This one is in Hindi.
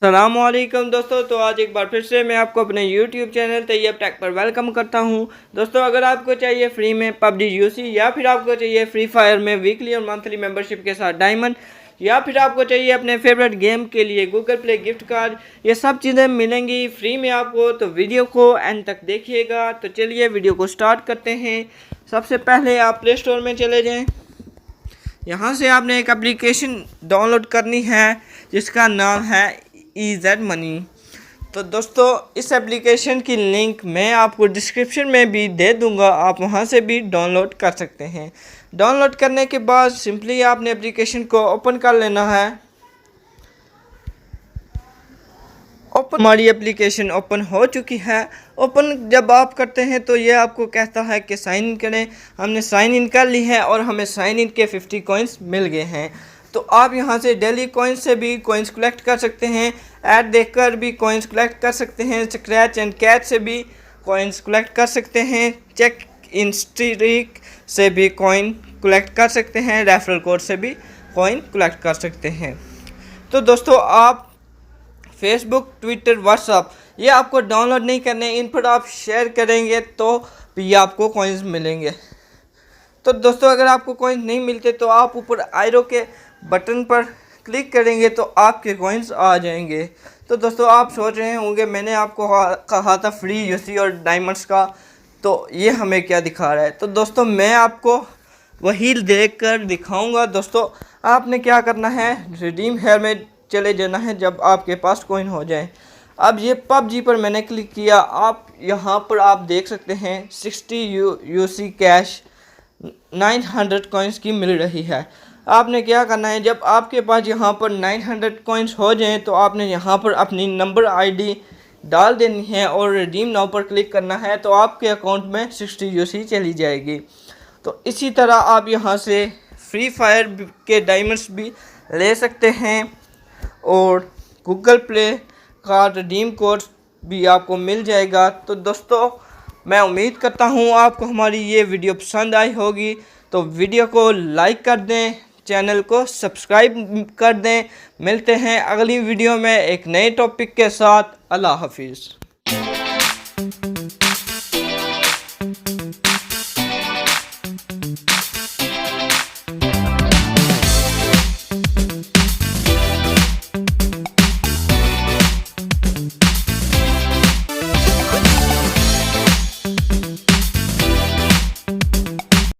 सलामुअलैकुम दोस्तों। तो आज एक बार फिर से मैं आपको अपने YouTube चैनल तैयब टेक पर वेलकम करता हूं। दोस्तों, अगर आपको चाहिए फ्री में पबजी यूसी, या फिर आपको चाहिए फ्री फायर में वीकली और मंथली मेंबरशिप के साथ डायमंड, या फिर आपको चाहिए अपने फेवरेट गेम के लिए गूगल प्ले गिफ्ट कार्ड, ये सब चीज़ें मिलेंगी फ्री में आपको। तो वीडियो को एंड तक देखिएगा। तो चलिए वीडियो को स्टार्ट करते हैं। सबसे पहले आप प्ले स्टोर में चले जाएँ। यहाँ से आपने एक एप्लीकेशन डाउनलोड करनी है जिसका नाम है EZ मनी। तो दोस्तों, इस एप्लीकेशन की लिंक मैं आपको डिस्क्रिप्शन में भी दे दूंगा, आप वहां से भी डाउनलोड कर सकते हैं। डाउनलोड करने के बाद सिंपली आपने एप्लीकेशन को ओपन कर लेना है। हमारी एप्लीकेशन ओपन हो चुकी है। ओपन जब आप करते हैं तो ये आपको कहता है कि साइन इन करें। हमने साइन इन कर ली है और हमें साइन इन के 50 कॉइन्स मिल गए हैं। तो आप यहाँ से डेली कॉइन्स से भी कॉइन्स कलेक्ट कर सकते हैं, ऐड देखकर भी कॉइन्स कलेक्ट कर सकते हैं, स्क्रैच एंड कैच से भी कॉइन्स कलेक्ट कर सकते हैं, चेक इन स्ट्रीक से भी कॉइन कलेक्ट कर सकते हैं, रेफरल कोड से भी कॉइन कलेक्ट कर सकते हैं। तो दोस्तों, आप फेसबुक, ट्विटर, व्हाट्सअप ये आपको डाउनलोड नहीं करने, इन पर आप शेयर करेंगे तो भी आपको कॉइन्स मिलेंगे। तो दोस्तों, अगर आपको कॉइन्स नहीं मिलते तो आप ऊपर आयरो के बटन पर क्लिक करेंगे तो आपके कॉइन्स आ जाएंगे। तो दोस्तों, आप सोच रहे होंगे मैंने आपको कहा था फ्री यूसी और डायमंड्स का, तो ये हमें क्या दिखा रहा है। तो दोस्तों, मैं आपको वही देखकर दिखाऊंगा। दोस्तों, आपने क्या करना है, रिडीम हेयर में चले जाना है जब आपके पास कॉइन हो जाए। अब ये पबजी पर मैंने क्लिक किया। आप यहाँ पर आप देख सकते हैं 60 यूसी कैश 900 कॉइन्स की मिल रही है। आपने क्या करना है, जब आपके पास यहाँ पर 900 कॉइन्स हो जाएं तो आपने यहाँ पर अपनी नंबर आईडी डाल देनी है और रिडीम नाउ पर क्लिक करना है। तो आपके अकाउंट में 60 यूसी चली जाएगी। तो इसी तरह आप यहाँ से फ्री फायर के डायमंड्स भी ले सकते हैं और गूगल प्ले का रिडीम कोड भी आपको मिल जाएगा। तो दोस्तों, मैं उम्मीद करता हूँ आपको हमारी ये वीडियो पसंद आई होगी। तो वीडियो को लाइक कर दें, चैनल को सब्सक्राइब कर दें। मिलते हैं अगली वीडियो में एक नए टॉपिक के साथ। अल्लाह हाफिज़।